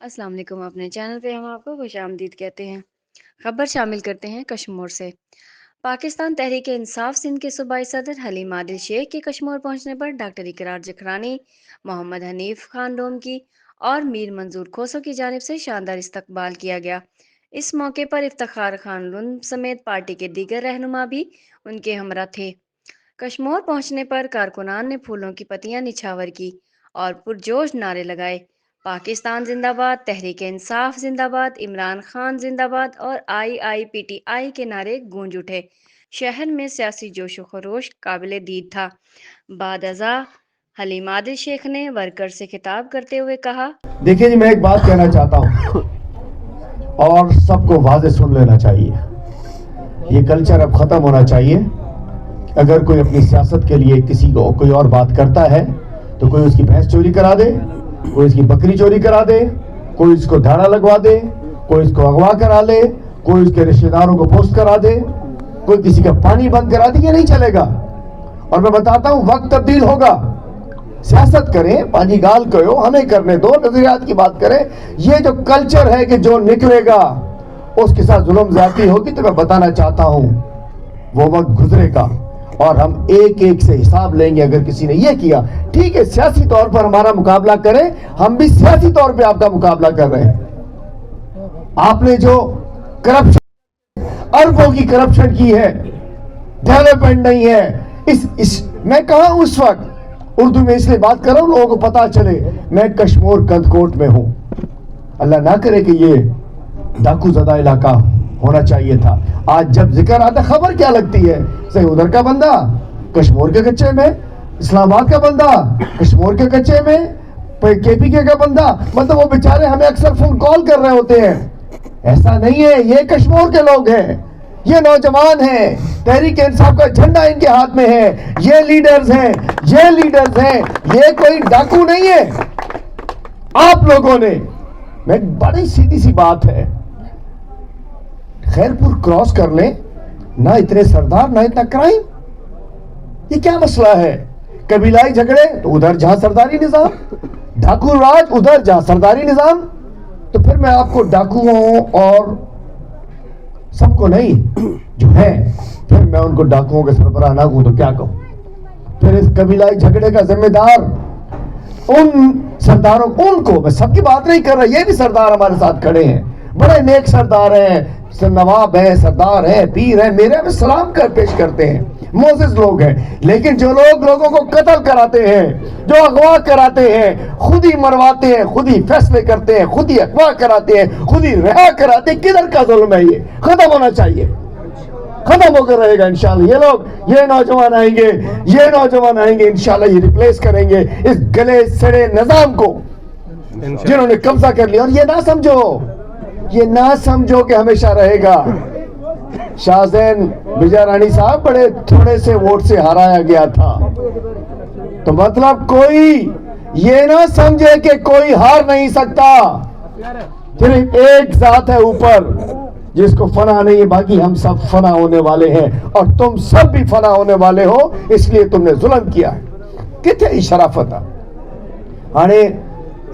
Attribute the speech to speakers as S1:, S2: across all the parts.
S1: السلام علیکم، اپنے چینل پہ ہم آپ کو خوش آمدید کہتے ہیں۔ خبر شامل کرتے ہیں کشمور سے۔ پاکستان تحریک انصاف سندھ کے صوبائی صدر حلیم عادل شیخ کے کشمور پہنچنے پر ڈاکٹر اقرار جکھرانی، محمد حنیف خان ڈومکی اور میر منظور کھوسو کی جانب سے شاندار استقبال کیا گیا۔ اس موقع پر افتخار خان لند سمیت پارٹی کے دیگر رہنما بھی ان کے ہمراہ تھے۔ کشمور پہنچنے پر کارکنان نے پھولوں کی پتیاں نچھاور کی اور پرجوش نعرے لگائے۔ پاکستان زندہ باد، تحریک انصاف زندہ باد، عمران خان زندہ باد اور IIPTI کے نعرے گونج اٹھے۔ شہر میں سیاسی جوش و خروش قابل دید تھا۔ بعد ازاں حلیم عادل شیخ نے ورکر سے خطاب کرتے ہوئے کہا،
S2: دیکھیں جی، میں ایک بات کہنا چاہتا ہوں اور سب کو واضح سن لینا چاہیے۔ یہ کلچر اب ختم ہونا چاہیے۔ اگر کوئی اپنی سیاست کے لیے کسی کو کوئی اور بات کرتا ہے تو کوئی اس کی بھینس چوری کرا دے، کوئی اس کی بکری چوری کرا دے، کوئی اس کو دھاڑا لگوا دے، کوئی اس کو اغوا کرا لے، کوئی اس کے رشتہ داروں کو پوسٹ کرا دے، کوئی کسی کا پانی بند کرا دے، یہ نہیں چلے گا۔ اور میں بتاتا ہوں وقت تبدیل ہوگا۔ سیاست کریں، پانی گال کرو، ہمیں کرنے دو، نظریات کی بات کریں۔ یہ جو کلچر ہے کہ جو نکلے گا اس کے ساتھ ظلم زیادتی ہوگی، تو میں بتانا چاہتا ہوں وہ وقت گزرے گا اور ہم ایک ایک سے حساب لیں گے۔ اگر کسی نے یہ کیا، ٹھیک ہے، سیاسی طور پر ہمارا مقابلہ کریں، ہم بھی سیاسی طور پہ آپ کا مقابلہ کر رہے ہیں۔ آپ نے جو کرپشن، اربوں کی کرپشن کی ہے، ڈیولپمنٹ نہیں ہے، میں کہاں ہوں اس وقت؟ اردو میں اس لیے بات کر رہا ہوں لوگوں کو پتا چلے، میں کشمور کندکوٹ میں ہوں۔ اللہ نہ کرے کہ یہ ڈاکو زدہ علاقہ ہونا چاہیے تھا۔ آج جب ذکر آتا خبر کیا لگتی ہے، صحیح ادھر کا بندہ کشمور کے کچے میں، اسلام آباد کا بندہ کشمور کے کچے میں، KPK کا بندہ، مطلب وہ بیچارے ہمیں اکثر فون کال کر رہے ہوتے ہیں۔ ایسا نہیں ہے، یہ کشمور کے لوگ ہیں، یہ نوجوان ہیں، تحریک انصاف کا جھنڈا ان کے ہاتھ میں ہے، یہ لیڈرز ہیں، یہ کوئی ڈاکو نہیں ہے۔ آپ لوگوں نے، میں بڑی سیدھی سی بات ہے، خیرپور کراس کر لیں، نہ اتنے سردار نہ اتنا کرائم، یہ کیا مسئلہ ہے؟ قبیلائی جھگڑے تو ادھر جہاں سرداری نظام، ڈاکو راج ادھر جہاں سرداری نظام، تو پھر میں آپ کو ڈاکوؤں اور سب کو نہیں جو ہے، پھر میں ان کو ڈاکوؤں کے سربراہ نہ ہوں تو کیا کہوں؟ پھر اس قبیلائی جھگڑے کا ذمہ دار ان سرداروں، ان کو، میں سب کی بات نہیں کر رہا، یہ بھی سردار ہمارے ساتھ کھڑے ہیں، بڑے نیک سردار ہیں، نواب ہیں، سردار ہیں، پیر ہیں، میرے ہمیں سلام کر پیش کرتے ہیں، موزز لوگ ہیں۔ لیکن جو لوگ لوگوں کو قتل کراتے ہیں، جو اغوا کراتے ہیں، خود ہی مرواتے ہیں، خود ہی فیصلے کرتے ہیں، خود ہی اغوا کراتے ہیں، خود ہی رہا کراتے ہیں، کدھر کا ظلم ہے؟ یہ ختم ہونا چاہیے، ختم ہو کر رہے گا انشاءاللہ۔ یہ لوگ، یہ نوجوان آئیں گے انشاءاللہ، یہ ریپلیس کریں گے اس گلے سڑے نظام کو جنہوں نے قبضہ کر لیا۔ اور یہ نہ سمجھو کہ ہمیشہ رہے گا۔ شاہ زین بیجا رانی صاحب بڑے تھوڑے سے ووٹ سے ہرایا گیا تھا، تو مطلب کوئی یہ نہ سمجھے کہ کوئی ہار نہیں سکتا۔ صرف ایک ذات ہے اوپر جس کو فنا نہیں ہے، باقی ہم سب فنا ہونے والے ہیں، اور تم سب بھی فنا ہونے والے ہو، اس لیے تم نے ظلم کیا ہے۔ کتنے شرافت آنے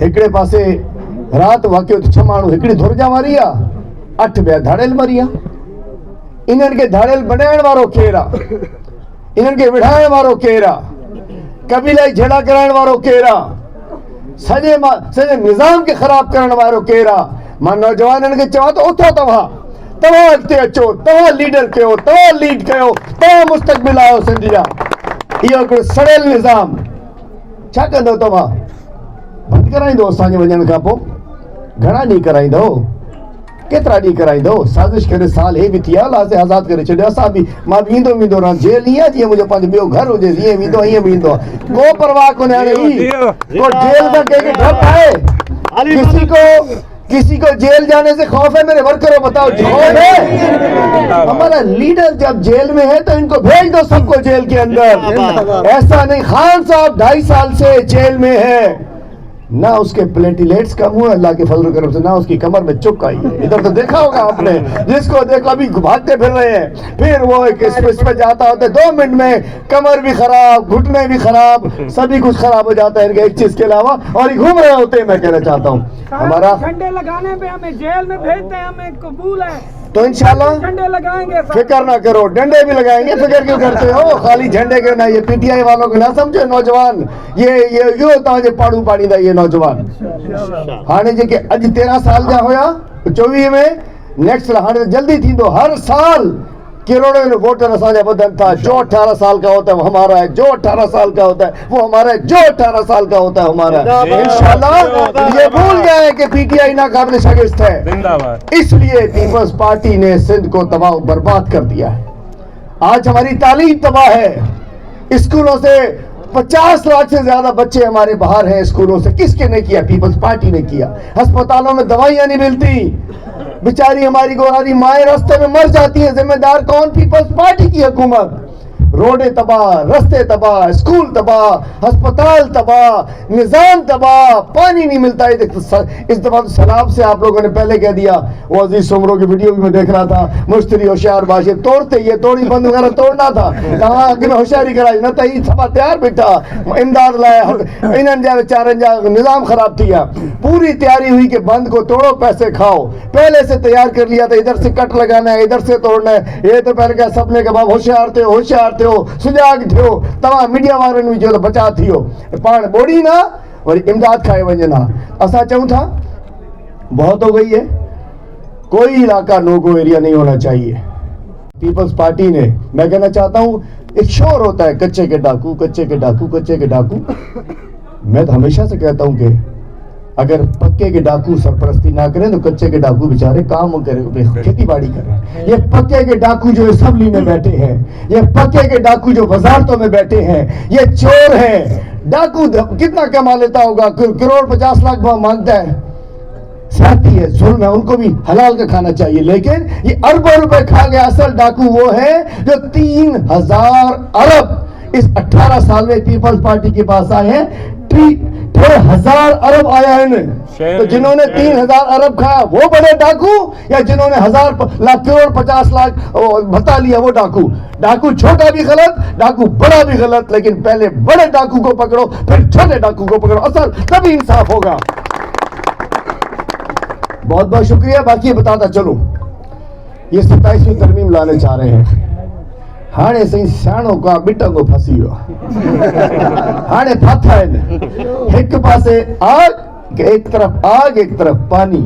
S2: ہکڑے پاسے رات واقعی تو چھمانو ہکڑی دھر جا ماریا، 8 بے دھاڑیل مریا۔ انہن کے دھاڑیل بنائن وارو کیرا، انہن کے وڑھائن وارو کیرا، قبیلہ جھڑا کرائن وارو کیرا، سجے نظام کے خراب کرن وارو کیرا۔ مان نوجوان ان کے چاہا تو اتھو تمہاں اگتے اچو، تمہاں لیڈر کہو، تمہاں لیڈ کہو، تمہاں مستقبل آئو سندھیا۔ یہ کوئی سڑیل نظام چھا کندو تمہاں بند کرائیں دو اساں جے ونجن کھا پو؟ گھنا نہیں کرائیں دو، کترا نہیں کرائیں دو؟ سازش کرے سال ہی بھی تھیا، اللہ سے آزاد کرے چھڑے اساں بھی، ماں ویندو رہاں جیل نہیں ہے جی، مجھے پانچ بیو گھر ہو جے لیے ویندو کو پرواہ کو نہیں رہی، کو جیل میں کہے کہ ڈھپ آئے، کسی کو جیل جانے سے خوف ہے؟ میرے ورکروں بتاؤ خوف ہے؟ ہمارا لیڈر جب جیل میں ہے تو ان کو بھیج دو سب کو جیل کے اندر۔ ایسا نہیں، خان صاحب 2.5 سال سے جیل میں ہے، نہ اس کے پلیٹلیٹس کم ہوئے اللہ کے فضل و کرم سے، نہ اس کی کمر میں چک آئی ہے. ادھر تو دیکھا ہوگا آپ نے، جس کو دیکھا ابھی بھاگتے پھر رہے ہیں، پھر وہ ایک اس پہ جاتا ہوتا ہے 2 منٹ میں کمر بھی خراب، گھٹنے بھی خراب، سبھی کچھ خراب ہو جاتا ہے ان کے ایک چیز کے علاوہ، اور یہ گھوم رہے ہوتے ہیں. میں کہنا چاہتا ہوں ہمارا
S3: جھنڈے لگانے پہ ہمیں جیل میں بھیجتے ہیں، ہمیں قبول ہے،
S2: تو انشاءاللہ
S3: جھنڈے لگائیں گے.
S2: فکر نہ کرو، ڈنڈے بھی لگائیں گے. فکر کیوں کرتے ہو؟ خالی جھنڈے کے نہ، یہ پی ٹی آئی والوں کو نہ سمجھے نوجوان، یہ ہوتا ہے پاڑو پاڑی دا یہ نوجوان. ہانے جی کہ اج 13 سال جا ہویا 24 میں نیکسٹ ہانے جلدی تھی تو ہر سال کروڑوں ووٹر اساجا بدن تھا. جو 18 سال کا ہوتا ہے وہ ہمارا ہے، جو 18 سال کا ہوتا ہے وہ ہمارا ہے، جو 18 سال کا ہوتا ہے ہمارا ہے. انشاءاللہ یہ بھول گئے کہ پی ٹی آئی ناقابل شگست ہے. اس لیے پیپلز پارٹی نے سندھ کو تباہ و برباد کر دیا ہے. آج ہماری تعلیم تباہ ہے. اسکولوں سے 50 لاکھ سے زیادہ بچے ہمارے باہر ہیں اسکولوں سے. کس کے نے کیا؟ پیپلز پارٹی نے کیا. ہسپتالوں میں دوائیاں نہیں ملتی، بیچاری ہماری گوراری مائیں رستے میں مر جاتی ہیں. ذمہ دار کون؟ پیپلز پارٹی کی حکومت. روڈیں تباہ، رستے تباہ، اسکول تباہ، ہسپتال تباہ، نظام تباہ، پانی نہیں ملتا. اس دفعہ سیلاب سے آپ لوگوں نے پہلے کہہ دیا، وہ عزیز سمروں کی ویڈیو بھی میں دیکھ رہا تھا، مشتری ہوشیار باشے توڑتے، یہ توڑی بند وغیرہ توڑنا تھا. کہاں کہ میں ہوشیاری کرائی نہ تھی سبا تیار بیٹھا امداد لائے انہن جا چارن جا نظام خراب تھیا. پوری تیاری ہوئی کہ بند کو توڑو پیسے کھاؤ. پہلے سے تیار کر لیا تھا، ادھر سے کٹ لگانا ہے، ادھر سے توڑنا ہے. یہ تو پہلے کہا سپنے کے باب ہوشیار تھے، ہوشیار تھے، سجاگ تھے، تمام میڈیا وارن بھی جو بچا تھیو پان بوڑی نہ اور امداد کھائے ونجنا. اسا چاہوں تھا بہت ہو گئی ہے، کوئی علاقہ نو گو ایریا نہیں ہونا چاہیے. پیپلز پارٹی نے، میں کہنا چاہتا ہوں ایک شور ہوتا ہے کچے کے ڈاکو، کچے کے ڈاکو، کچے کے ڈاکو. میں تو ہمیشہ سے کہتا ہوں کہ اگر پکے کے ڈاکو سرپرستی نہ کریں تو کچے کے ڈاکو بیچارے کام کریں، کھیتی باڑی کریں. یہ پکے کے ڈاکو جو اسمبلی میں بیٹھے ہیں، یہ پکے کے ڈاکو جو وزارتوں میں بیٹھے ہیں، یہ چور ہیں. ڈاکو کتنا کما لیتا ہوگا؟ کروڑ 50 لاکھ مانگتا ہے. ساتھی ہے، ظلم ہے، ان کو بھی حلال کا کھانا چاہیے. لیکن یہ اربوں روپے کھا گیا. اصل ڈاکو وہ ہے جو 3000 ارب اس 18 سال میں پیپلز پارٹی کے پاس آئے ہیں. 1000 ارب آیا ہے. تو جنہوں نے 3000 ارب کھایا وہ بڑے ڈاکو، یا جنہوں نے 1000 لاکھ کروڑ 50 لاکھ بتا لیا وہ ڈاکو؟ ڈاکو چھوٹا بھی غلط، ڈاکو بڑا بھی غلط. لیکن پہلے بڑے ڈاکو کو پکڑو، پھر چھوٹے ڈاکو کو پکڑو، اصل تبھی انصاف ہوگا. بہت بہت شکریہ. باقی بتاتا چلو، یہ 27ویں ترمیم لانے چاہ رہے ہیں. ہانے سہی سیاڑوں کا بٹا کو پھنسی ہوا، ہانے پھاتھا ہے. ایک پاسے آگ، ایک طرف آگ، ایک طرف پانی.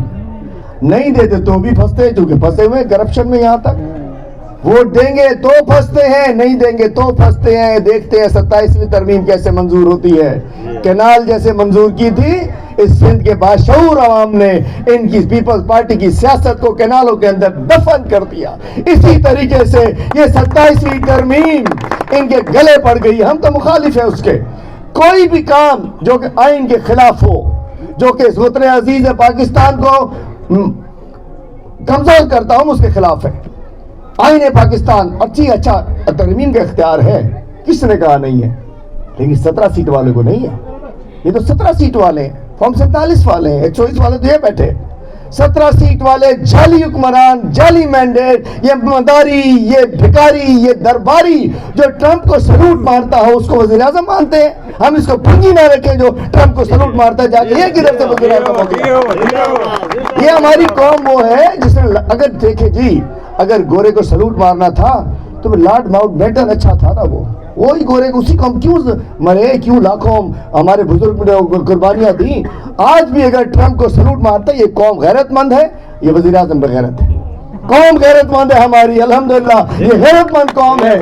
S2: نہیں دیتے تو بھی پھنستے ہیں، چونکہ پھنسے ہوئے کرپشن میں. یہاں تک ووٹ دیں گے تو پھنستے ہیں، نہیں دیں گے تو پھنستے ہیں. دیکھتے ہیں 27ویں ترمیم کیسے منظور ہوتی ہے. کینال جیسے منظور کی تھی، اس سندھ کے باشعور عوام نے ان کی پیپلز پارٹی کی سیاست کو کینالوں کے اندر دفن کر دیا. اسی طریقے سے یہ 27ویں ترمیم ان کے گلے پڑ گئی. ہم تو مخالف ہیں اس کے. کوئی بھی کام جو کہ آئین کے خلاف ہو، جو کہ وطن عزیز پاکستان کو کمزور کرتا ہوں، اس کے خلاف ہے. آئین پاکستان اچھا ترمیم کا اختیار ہے، کس نے کہا نہیں ہے؟ لیکن 17 سیٹ والے کو نہیں ہے. یہ تو 17 سیٹ والے ہیں، فارم 47 والے ہیں، 124 والے تو یہ بیٹھے. 17 سیٹ والے جعلی حکمران، جعلی مینڈیٹ، یہ مداری، یہ بھکاری، یہ درباری جو ٹرمپ کو سلوٹ مارتا ہو اس کو وزیر اعظم مانتے ہیں. ہم اس کو پنگی نہ رکھیں جو ٹرمپ کو سلوٹ مارتا ہے جا کے. یہ کدھر سے وزیر اعظم ہو گیا؟ یہ ہماری قوم وہ ہے جس نے، اگر دیکھے جی، اگر گورے کو سلوٹ مارنا تھا تو لارڈ ماؤنٹ بیٹن اچھا تھا نا. وہی گورے کو، اسی کو ہم کیوں مرے، کیوں لاکھوں ہمارے بزرگ نے قربانیاں دیں. آج بھی اگر ٹرمپ کو سلوٹ مارتا ہے، یہ قوم غیرت مند ہے، یہ وزیر اعظم بغیرت ہے. قوم غیرت مند ہے ہماری، الحمدللہ یہ غیرت مند قوم ہے.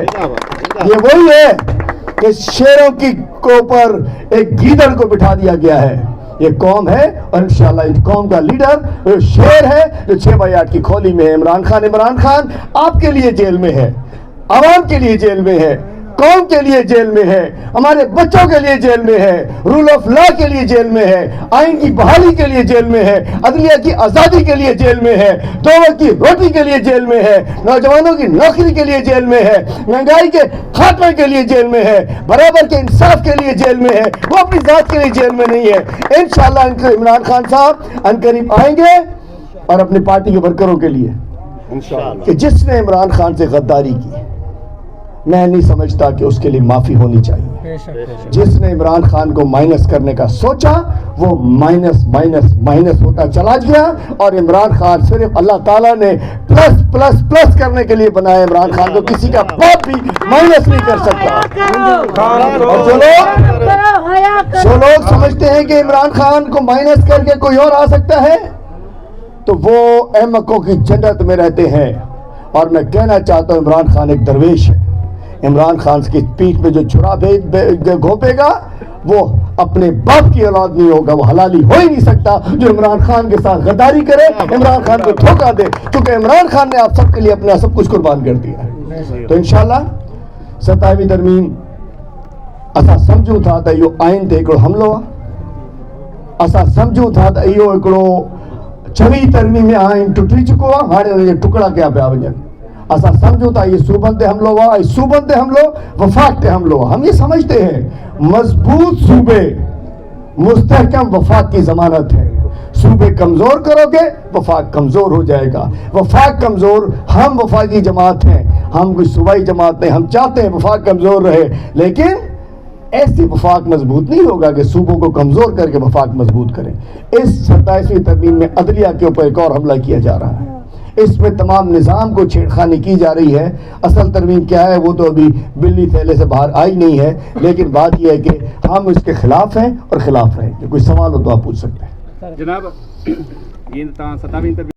S2: یہ وہی ہے کہ شیروں کی اوپر ایک گیدڑ کو بٹھا دیا گیا ہے. یہ قوم ہے، اور انشاءاللہ اس قوم کا لیڈر شیر ہے جو 6/8 کی کھولی میں ہے. عمران خان آپ کے لیے جیل میں ہے، عوام کے لیے جیل میں ہے. قوم کے لیے جیل میں ہے, ہمارے بچوں کے لیے جیل میں ہے, رول آف لا کے لیے جیل میں ہے, آئین کی بحالی کے لیے جیل میں ہے, عدلیہ کی آزادی کے لیے جیل میں ہے, دو وقت کی روٹی کے لیے جیل میں ہے, نوجوانوں کی نوکری کے لیے جیل میں ہے, مہنگائی کے خاتمے کے لیے جیل میں ہے, برابر کے انصاف کے لیے جیل میں ہے, وہ اپنی ذات کے لیے جیل میں نہیں ہے. انشاءاللہ عمران خان صاحب عنقریب آئیں گے, اور اپنی پارٹی کے ورکروں کے لیے کہ جس نے عمران خان سے غداری کی, میں نہیں سمجھتا کہ اس کے لیے معافی ہونی چاہیے. جس نے عمران خان کو مائنس کرنے کا سوچا وہ مائنس مائنس مائنس ہوتا چلا گیا, اور عمران خان صرف اللہ تعالیٰ نے پلس پلس پلس کرنے کے لیے بنایا. عمران خان کو کسی کا باپ بھی مائنس نہیں کر سکتا. اور جو لوگ سمجھتے ہیں کہ عمران خان کو مائنس کر کے کوئی اور آ سکتا ہے, تو وہ احمقوں کی جنت میں رہتے ہیں. اور میں کہنا چاہتا ہوں عمران خان ایک درویش ہے. عمران خان کی پیٹھ میں جو چھرا گھونپے گا وہ اپنے باپ کی اولاد نہیں ہوگا, وہ حلالی ہو ہی نہیں سکتا جو عمران خان کے ساتھ غداری کرے, عمران خان کو دھوکہ دے, کیونکہ عمران خان نے آپ سب کے لیے اپنا سب کچھ قربان کر دیا ہے. تو انشاءاللہ 27ویں ترمیم اسا سمجھو تھا تا یہ آئین تے ہکڑو حملو ہے, اسا سمجھو تھا تا یہ ہکڑو 26 ترمیم میں آئین ٹوٹی چکو ہے, ہانے انہیں ٹکڑا کیا پیا وجن. اسا سمجھو تھا یہ صوبن تے حملو ہوا, یہ صوبن تے حملو, وفاق تے حملو. ہم یہ سمجھتے ہیں مضبوط صوبے مستحکم وفاق کی ضمانت ہے. صوبے کمزور کرو گے وفاق کمزور ہو جائے گا. وفاق کمزور, ہم وفاقی جماعت ہیں, ہم کوئی صوبائی جماعت نہیں, ہم چاہتے ہیں وفاق کمزور رہے, لیکن ایسی وفاق مضبوط نہیں ہوگا کہ صوبوں کو کمزور کر کے وفاق مضبوط کریں. اس 27ویں ترمیم میں عدلیہ کے اوپر ایک اور حملہ کیا جا رہا ہے. اس میں تمام نظام کو چھیڑخانی کی جا رہی ہے. اصل ترمیم کیا ہے وہ تو ابھی بلی تھیلے سے باہر آئی نہیں ہے, لیکن بات یہ ہے کہ ہم اس کے خلاف ہیں اور خلاف رہیں گے. کوئی سوال ہو تو آپ پوچھ سکتے ہیں
S4: جناب. یہ 27ویں